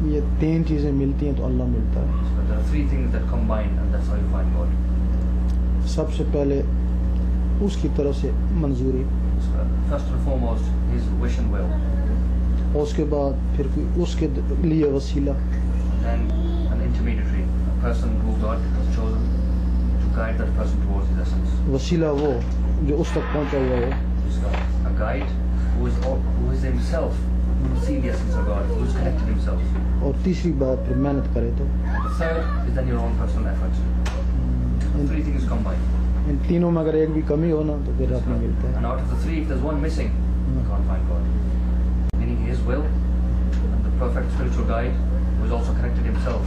ये तीन चीज़ें मिलती हैं तो अल्लाह मिलता है। So there are three things that combine, and that's how you find God. सबसे पहले उसकी तरफ से मंजूरी, So first and foremost, His wish and will. और उसके बाद फिर कोई उसके लिए वसीला, Then an intermediary, a person who God has chosen to guide that person towards His essence. वसीला वो जो उस तक पहुंचा हुआ हो, He's got a guide who is himself, who has seen the essence of God, who has connected himself. और तीसरी बात फिर मेहनत करे तो। The third is then your own personal effort. The three things combined. इन तीनों में अगर एक भी कमी हो ना तो फिर आपको मिलता है। And out of the three, if there's one missing, you can't find God. Meaning His will and the perfect spiritual guide who has also connected himself,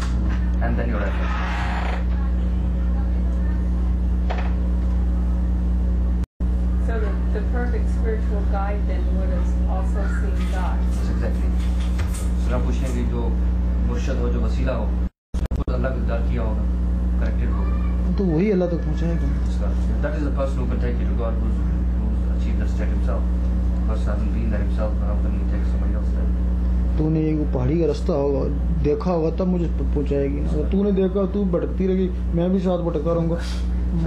and then your effort. So the perfect spiritual guide then would have also seen God. That's exactly. So आप पूछेंगे जो मुर्शद हो, जो वसीला हो, उसने खुद अल्लाह का दीदार किया होगा, connected होगा। तो वही अल्लाह तक पहुंचाएगा। That is the person who can take you to God, who's achieved that state himself. The person hasn't been there himself, but how can he take somebody else there? तूने एक पहाड़ी का रास्ता होगा देखा होगा तब मुझे पहुंचाएगी ना। अगर तूने देखा तू भटकती रहेगी, मैं भी साथ भटकता रहूंगा।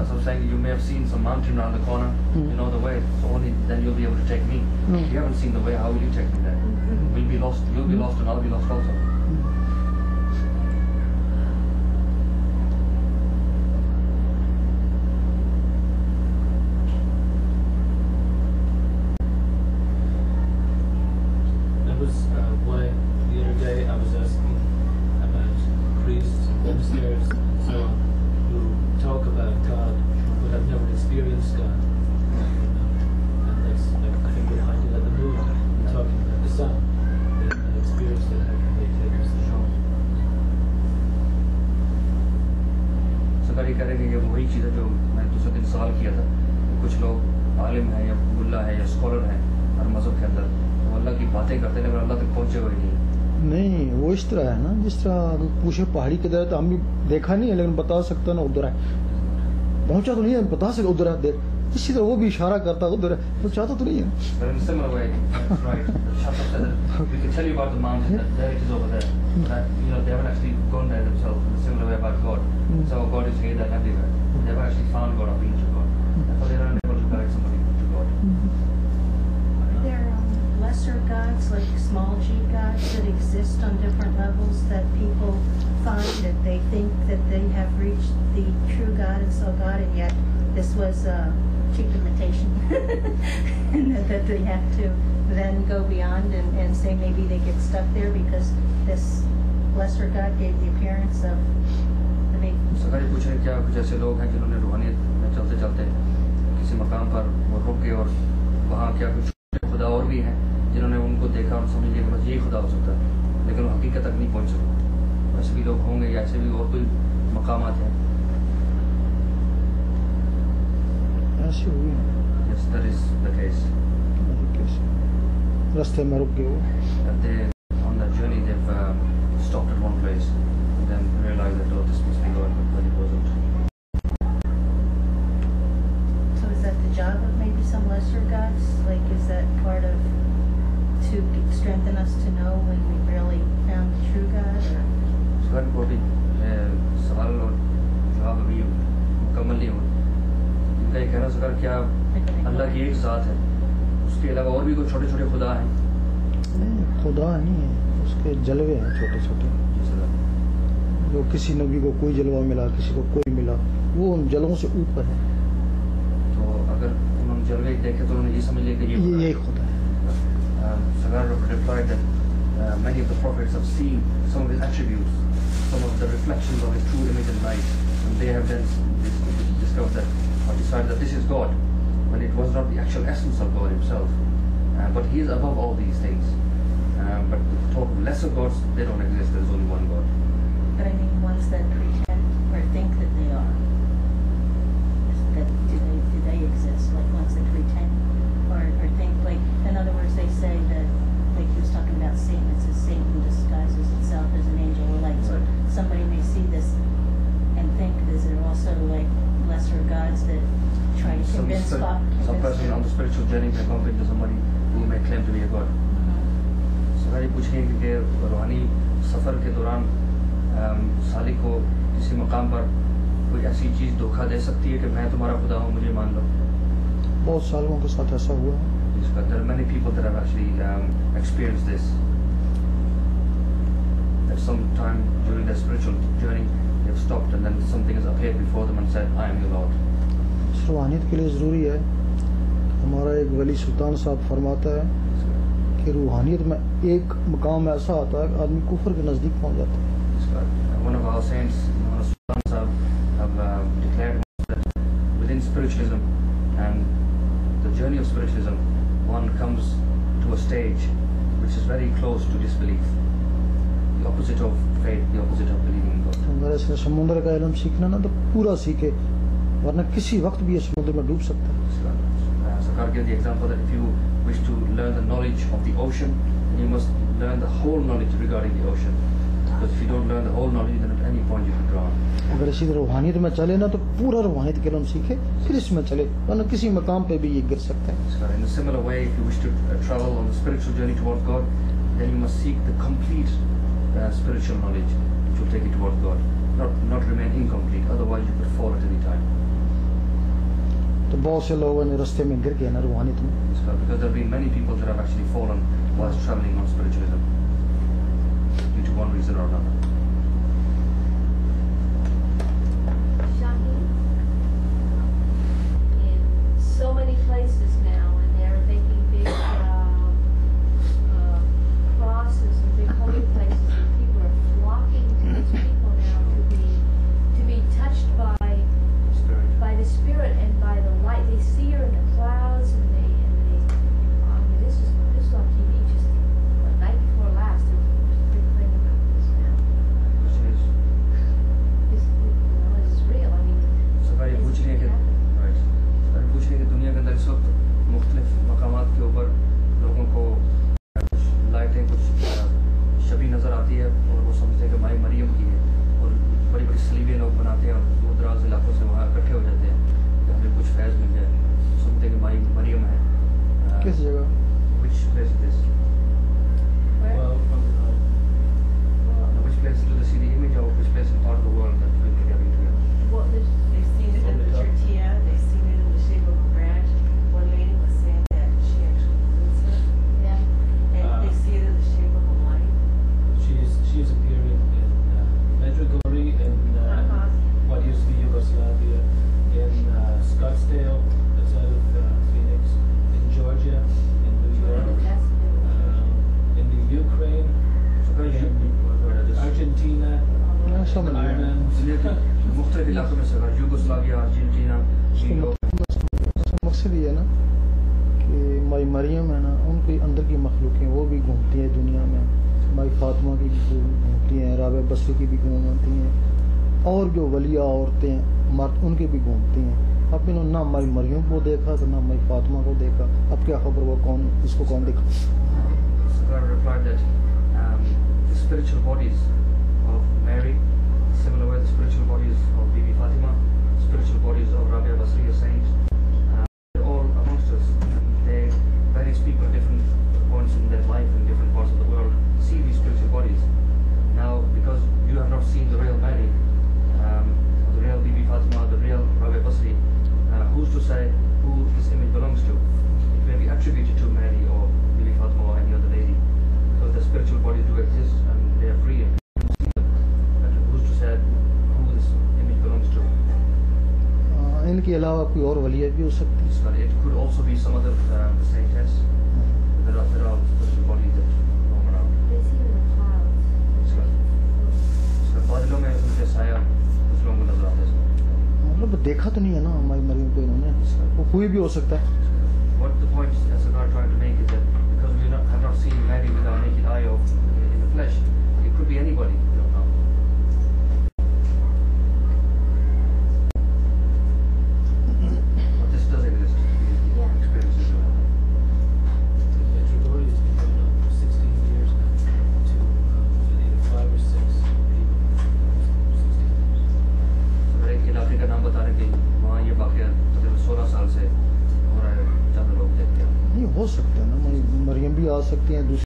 As I'm saying, you may have seen some mountain around the corner, you know the way, so only then you'll be able to take me. If you haven't seen the way, how will you take me there? We'll be lost, you'll be lost and I'll be lost also. The other day I was asking about priests and ministers and so on who talk about God but have never experienced God. And that's like I think we're hinted at the moon talking about the sun. They have experienced it, how can they take us the show? सरकारी करेंगे ये वही चीज़ है जो मैंने दूसरे दिन सवाल किया था। कुछ लोग आलिम हैं या मुल्ला है या स्कॉलर हैं हर मज़हब के अंदर, वो अल्लाह की बातें करते हैं लेकिन अल्लाह तक पहुँचे हुए नहीं। नहीं, वो इस तरह है ना जिस तरह पूछे पहाड़ी की तरह, तो हम भी देखा नहीं है लेकिन बता सकता ना उधर है, पहुंचा तो नहीं है, बता सकता उधर है, देख इसी तरह वो भी इशारा करता उधर है, तो चाहता तो नहीं है। But in a similar way, that's right. Shafaq said that we can tell you about the mountain, that there it is over there. But you know, they haven't actually gone there themselves. In a similar way about God. So God is here, that everywhere. They haven't actually found God or been to God. Therefore, they are unable to guide somebody to God. Are there lesser gods, like small g gods, that exist on different levels that people find that they think that they have reached the true God and saw God, and yet this was a cheap imitation, and that they have to then go beyond and say maybe they get stuck there because this lesser God gave the appearance of the big. सरकारी पूछ रहे क्या कुछ ऐसे लोग हैं जिन्होंने रूहानियत में चलते चलते किसी मकाम पर वो रुक गए और वहाँ क्या कुछ खुदा और भी हैं जिन्होंने उनको देखा और समझ लिया कि बस यही खुदा हो सकता है, लेकिन वो हकीकत तक नहीं पहुँच सके। ऐसे भी लोग होंगे या ऐसे भी और कोई मकामात हैं। ऐसे हुई Yes, that is the case. रास्ते में रुक गए वो। That they on that journey they've stopped at one place and then realized that oh, this must be God, but it wasn't. So is that the job of maybe some lesser gods? Like, is that part of to strengthen us to know when we really found the true God? Or? सवाल को भी सवाल और जवाब अभी मुकम्मल नहीं हुआ। इनका ये कहना सर क्या अल्लाह की एक ज़ात है, उसके अलावा और भी कोई छोटे छोटे खुदा हैं? नहीं, खुदा नहीं है, उसके जलवे हैं छोटे छोटे, जो किसी नबी को कोई जलवा मिला, किसी को कोई मिला, वो उन जलवों से ऊपर है। तो अगर उन्होंने जलवे देखे तो उन्होंने ये समझ लिया कि यही खुदा है। Sagar replied that many of the prophets have seen some of his attributes, some of the reflections of his true image and light, and they have then discovered that or decided that this is God, when it was not the actual essence of God himself. But he is above all these things. But the talk of lesser gods, they don't exist. There is only one God. But I mean ones that pretend or think that they are. That do they exist? Like ones that pretend or think, like, in other words, they say that, like he was talking about Satan, it says Satan disguises itself as an angel of light. So somebody may see this and think, is there also like lesser gods that try to convince God? Some person on the spiritual journey may bump into somebody who may claim to be a God. So very पूछेंगे कि रूहानी सफ़र के दौरान सालिक को किसी मकाम पर कोई ऐसी चीज़ धोखा दे सकती है कि मैं तुम्हारा खुदा हूँ, मुझे मान लो। बहुत सालों के साथ ऐसा हुआ है। There are many people that have actually experienced this. That sometime during their spiritual journey, they have stopped and then something has appeared before them and said, I am your Lord. इस रूहानियत के लिए ज़रूरी है, हमारा एक वली सुल्तान साहब फरमाता है कि रूहानियत में एक मकाम ऐसा आता है कि आदमी कुफर के नज़दीक पहुंच जाता है। One of our saints, one of Sultan Sahib, have declared that within spiritualism and the journey of spiritualism, one comes to a stage which is very close to disbelief, the opposite of faith, the opposite of believing in God. अगर ऐसे समुद्र का इल्म सीखना ना तो पूरा सीखे, वरना किसी वक्त भी ये समुद्र में डूब सकता है। Zakar gave the example that if you wish to learn the knowledge of the ocean, then you must learn the whole knowledge regarding the ocean. Because if you don't learn the whole knowledge, then at any point you can drown. अगर इसी तरह रूहानियत में चले ना तो पूरा रूहानियत के इल्म सीखे, फिर इसमें चले, वरना किसी मकाम पे भी ये गिर सकता है। In a similar way, if you wish to travel on the spiritual journey towards God, then you must seek the complete spiritual knowledge which will take you towards God, not remain incomplete. Otherwise, you could fall at any time. तो बहुत से लोगों ने रास्ते में गिर गए ना रूहानियत में। Because there have been many people that have actually fallen whilst traveling on spiritualism due to one reason or another. Shaheen, in so many places now, and they're making big crosses and big holy places, and people are flocking to these people now to be touched by the Spirit and by the light. They see her in the clouds, and they I mean, this is on TV just the night before last. There's a big thing about this now. Is this real? I mean, सवारी पूछ रही है कि right. सवारी पूछ रही है कि दुनिया के अंदर इस वक्त मुख्तलिफ मकामात के ऊपर लोगों को कुछ लाइटें, कुछ शबी नज़र आती है और वो समझते हैं कि माई मरियम की है, और बड़ी बड़ी सलीबें लोग बनाते हैं और दूर दराज इलाकों से वहाँ इकट्ठे हो जाते हैं कि हमें कुछ फैज़ मिल जाए, सुनते हैं कि माई मरियम है। किस जगह? Which place is this? Well, Which place do they see the image of? Which place in part of the world that we're gathering together? well, there's They've seen it in the tortilla, they've seen it in the shape of a branch. One lady was saying that she actually eats it, yeah. and they see it in the shape of a light. she's appearing in Medjugorje in what used to be Yugoslavia, in Scottsdale, that's out of Phoenix, in Georgia, in New York, in the Ukraine, in Argentina, ऐसा मिल गया। Ireland. दुनिया के मुख्तलिफ इलाकों में से Yugoslavia, Argentina, Europe, मकसद ये है ना कि माई मरियम है ना, उनके अंदर की मखलूकें वो भी घूमती हैं दुनिया में, माई फातिमा की भी घूमती हैं, राबे बसरी की भी घूमती हैं, और जो वलिया औरतें मर्द उनकी भी घूमती हैं। अब इन्होंने ना माई मरियम को देखा तो ना माई फातिमा को देखा, अब क्या खबर वो कौन, इसको कौन देखा। Sagar replied that the spiritual bodies of Mary, similar way the spiritual bodies of Bibi Fatima, spiritual bodies of Rabia Basriya saints, they're all amongst us. And various people at different points in their life in different parts of the world see these spiritual bodies. Now, because you have not seen the real Mary, the real Bibi Fatima, the real Rabia Basri, who's to say who this image belongs to? It may be attributed to Mary or Bibi Fatima or any other lady. So the spiritual bodies do exist and they are free and you can see them. But who's to say who this image belongs to? इनके अलावा कोई और वलिया भी हो सकती है। So it could also be some other saintess. There are spiritual bodies that roam around. They see it in the clouds. So बादलों में उनके साया कुछ लोगों को नजर आते हैं। मतलब देखा तो नहीं है ना माई मरियम को इन्होंने, वो कोई भी हो सकता है। What the point Sagar trying to make is that